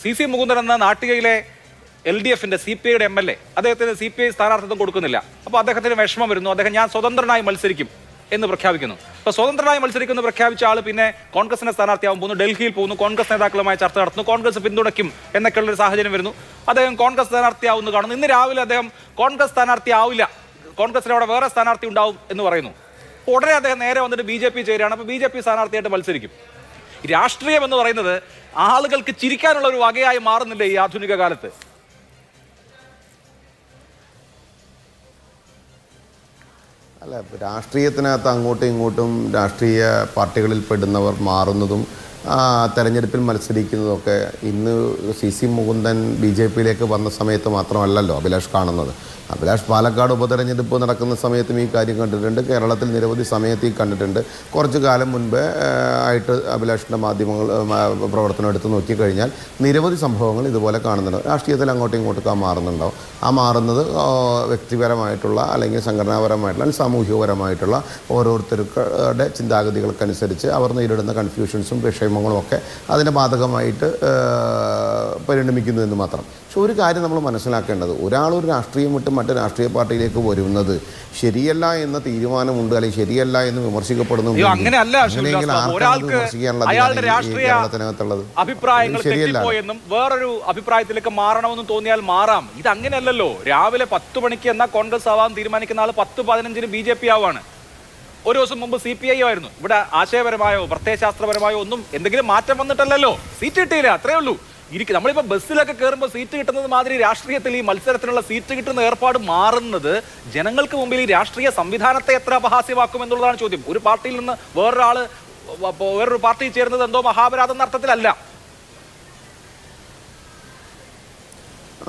CC Mukundan എന്ന നാട്ടികയിലെ LDFന്റെ CPIയുടെ MLA അദ്ദേഹത്തിന് CPI സ്ഥാനാർത്ഥിത്വം കൊടുക്കുന്നില്ല. അപ്പോൾ അദ്ദേഹത്തിന് വിഷമം വരുന്നു. അദ്ദേഹം ഞാൻ സ്വതന്ത്രനായി മത്സരിക്കും എന്ന് പ്രഖ്യാപിക്കുന്നു. അപ്പോൾ സ്വതന്ത്രനായി മത്സരിക്കുമെന്ന് പ്രഖ്യാപിച്ച ആൾ പിന്നെ കോൺഗ്രസിന്റെ സ്ഥാനാർത്ഥിയാവും പോകുന്നു, ഡൽഹിയിൽ പോകുന്നു, കോൺഗ്രസ് നേതാക്കളുമായി ചർച്ച നടത്തുന്നു, കോൺഗ്രസ് പിന്തുണയ്ക്കും എന്നൊക്കെയുള്ളൊരു സാഹചര്യം വരുന്നു. അദ്ദേഹം കോൺഗ്രസ് സ്ഥാനാർത്ഥിയാവുമെന്ന് കാണുന്നു. ഇന്ന് രാവിലെ അദ്ദേഹം കോൺഗ്രസ് സ്ഥാനാർത്ഥിയാവില്ല, കോൺഗ്രസിന് അവിടെ വേറെ സ്ഥാനാർത്ഥി ഉണ്ടാവും എന്ന് പറയുന്നു. ഉടനെ അദ്ദേഹം നേരെ വന്നിട്ട് BJP ചേരുകയാണ്. അപ്പോൾ BJP സ്ഥാനാർത്ഥിയായിട്ട് മത്സരിക്കും. രാഷ്ട്രീയം എന്ന് പറയുന്നത് ആളുകൾക്ക് ചിരിക്കാനുള്ള ഒരു വകയായി മാറുന്നില്ല ഈ ആധുനിക കാലത്ത്. അല്ല, രാഷ്ട്രീയത്തിനകത്ത് അങ്ങോട്ടും ഇങ്ങോട്ടും രാഷ്ട്രീയ പാർട്ടികളിൽ പെടുന്നവർ മാറുന്നതും തെരഞ്ഞെടുപ്പിൽ മത്സരിക്കുന്നതൊക്കെ ഇന്ന് CC മുകുന്ദൻ BJPയിലേക്ക് വന്ന സമയത്ത് മാത്രമല്ലല്ലോ അഭിലാഷ് കാണുന്നത്. അഭിലാഷ് പാലക്കാട് ഉപതെരഞ്ഞെടുപ്പ് നടക്കുന്ന സമയത്തും ഈ കാര്യം കണ്ടിട്ടുണ്ട്. കേരളത്തിൽ നിരവധി സമയത്ത് ഈ കണ്ടിട്ടുണ്ട്. കുറച്ചു കാലം മുൻപ് ആയിട്ട് അഭിലാഷിൻ്റെ മാധ്യമങ്ങൾ പ്രവർത്തനം എടുത്ത് നോക്കിക്കഴിഞ്ഞാൽ നിരവധി സംഭവങ്ങൾ ഇതുപോലെ കാണുന്നുണ്ട്. രാഷ്ട്രീയത്തിൽ അങ്ങോട്ടും ഇങ്ങോട്ടും മാറുന്നുണ്ടാവും. ആ മാറുന്നത് വ്യക്തിപരമായിട്ടുള്ള അല്ലെങ്കിൽ സംഘടനാപരമായിട്ടുള്ള അല്ലെങ്കിൽ സാമൂഹികപരമായിട്ടുള്ള ഓരോരുത്തരുടെ ചിന്താഗതികൾക്കനുസരിച്ച് അവർ നേരിടുന്ന കൺഫ്യൂഷൻസും വിഷമങ്ങളും ഒക്കെ അതിന് ബാധകമായിട്ട് പരിണമിക്കുന്നു എന്ന് മാത്രം. പക്ഷെ ഒരു കാര്യം നമ്മൾ മനസ്സിലാക്കേണ്ടത്, ഒരാളൊരു രാഷ്ട്രീയം വിട്ട് മറ്റ് രാഷ്ട്രീയ പാർട്ടിയിലേക്ക് വരുന്നത് ശരിയല്ല എന്ന തീരുമാനമുണ്ട്, അല്ലെങ്കിൽ ശരിയല്ല എന്ന് വിമർശിക്കപ്പെടുന്നുണ്ട്. വേറൊരു അഭിപ്രായത്തിലേക്ക് മാറണമെന്ന് തോന്നിയാൽ മാറാം. ഇത് അങ്ങനെയല്ലല്ലോ. രാവിലെ 10 മണിക്ക് എന്നാ കോൺഗ്രസ് ആവാൻ തീരുമാനിക്കുന്ന ആൾ 10-15 BJP ആവാണ്. ഒരു ദിവസം മുമ്പ് CPI ആയിരുന്നു. ഇവിടെ ആശയപരമായോ പ്രത്യയശാസ്ത്രപരമായോ ഒന്നും എന്തെങ്കിലും മാറ്റം വന്നിട്ടല്ലല്ലോ. സീറ്റ് കിട്ടിയില്ല, അത്രേ ഉള്ളൂ. നമ്മളിപ്പോൾ ബസ്സിലൊക്കെ കയറുമ്പോൾ സീറ്റ് കിട്ടുന്നത് മാതിരി രാഷ്ട്രീയത്തിൽ ഈ മത്സരത്തിനുള്ള സീറ്റ് കിട്ടുന്ന ഏർപ്പാട് മാറുന്നത് ജനങ്ങൾക്ക് മുമ്പിൽ ഈ രാഷ്ട്രീയ സംവിധാനത്തെ എത്ര അപഹാസ്യമാക്കും എന്നുള്ളതാണ് ചോദ്യം. ഒരു പാർട്ടിയിൽ നിന്ന് വേറൊരു പാർട്ടിയിൽ ചേരുന്നത് എന്തോ മഹാപരാധം എന്ന അർത്ഥത്തിലല്ല.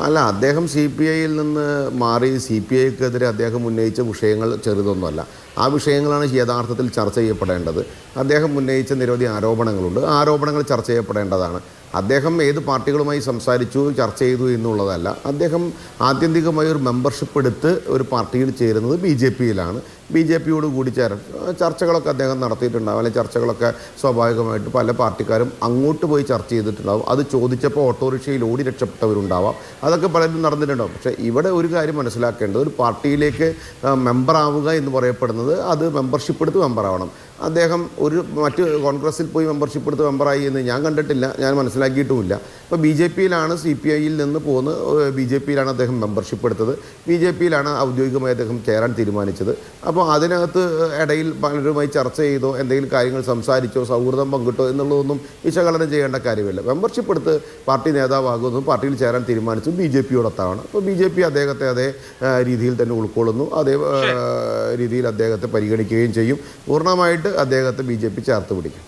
അല്ല, അദ്ദേഹം CPIയിൽ നിന്ന് മാറി CPIക്കെതിരെ അദ്ദേഹം ഉന്നയിച്ച വിഷയങ്ങൾ ചെറുതൊന്നുമല്ല. ആ വിഷയങ്ങളാണ് യഥാർത്ഥത്തിൽ ചർച്ച ചെയ്യപ്പെടേണ്ടത്. അദ്ദേഹം ഉന്നയിച്ച നിരവധി ആരോപണങ്ങളുണ്ട്. ആ ആരോപണങ്ങൾ ചർച്ച ചെയ്യപ്പെടേണ്ടതാണ്. അദ്ദേഹം ഏത് പാർട്ടികളുമായി സംസാരിച്ചു, ചർച്ച ചെയ്തു എന്നുള്ളതല്ല. അദ്ദേഹം ആത്യന്തികമായി ഒരു മെമ്പർഷിപ്പ് എടുത്ത് ഒരു പാർട്ടിയിൽ ചേരുന്നത് BJPയിലാണ്. BJPയോട് കൂടി ചർച്ചകളൊക്കെ അദ്ദേഹം നടത്തിയിട്ടുണ്ടാവും. അല്ലെങ്കിൽ ചർച്ചകളൊക്കെ സ്വാഭാവികമായിട്ട് പല പാർട്ടിക്കാരും അങ്ങോട്ട് പോയി ചർച്ച ചെയ്തിട്ടുണ്ടാവും. അത് ചോദിച്ചപ്പോൾ ഓട്ടോറിക്ഷയിൽ ഓടി രക്ഷപ്പെട്ടവരുണ്ടാവാം. അതൊക്കെ പലരും നടന്നിട്ടുണ്ടാവും. പക്ഷേ ഇവിടെ ഒരു കാര്യം മനസ്സിലാക്കേണ്ടത്, ഒരു പാർട്ടിയിലേക്ക് മെമ്പറാവുക എന്ന് പറയപ്പെടുന്നത് അത് മെമ്പർഷിപ്പ് എടുത്ത് മെമ്പറാവണം. അദ്ദേഹം മറ്റ് കോൺഗ്രസിൽ പോയി മെമ്പർഷിപ്പ് എടുത്ത് മെമ്പറായി എന്ന് ഞാൻ കണ്ടിട്ടില്ല, ഞാൻ മനസ്സിലാക്കിയിട്ടുമില്ല. ഇപ്പോൾ BJPയിലാണ് CPIയിൽ നിന്ന് പോകുന്ന BJPയിലാണ് അദ്ദേഹം മെമ്പർഷിപ്പ് എടുത്തത്. BJPയിലാണ് ഔദ്യോഗികമായി അദ്ദേഹം ചേരാൻ തീരുമാനിച്ചത്. അപ്പോൾ അതിനകത്ത് ഇടയിൽ പലരുമായി ചർച്ച ചെയ്തോ എന്തെങ്കിലും കാര്യങ്ങൾ സംസാരിച്ചോ സൗഹൃദം പങ്കിട്ടോ എന്നുള്ളതൊന്നും വിശകലനം ചെയ്യേണ്ട കാര്യമില്ല. മെമ്പർഷിപ്പ് എടുത്ത് പാർട്ടി നേതാവാകുന്നു, പാർട്ടിയിൽ ചേരാൻ തീരുമാനിച്ചു, BJPയോടൊത്താണ്. അപ്പോൾ BJP അദ്ദേഹത്തെ അതേ രീതിയിൽ തന്നെ ഉൾക്കൊള്ളുന്നു, അതേ രീതിയിൽ അദ്ദേഹത്തെ പരിഗണിക്കുകയും ചെയ്യും. പൂർണ്ണമായിട്ട് അദ്ദേഹത്തെ BJP ചേർത്ത് പിടിക്കും.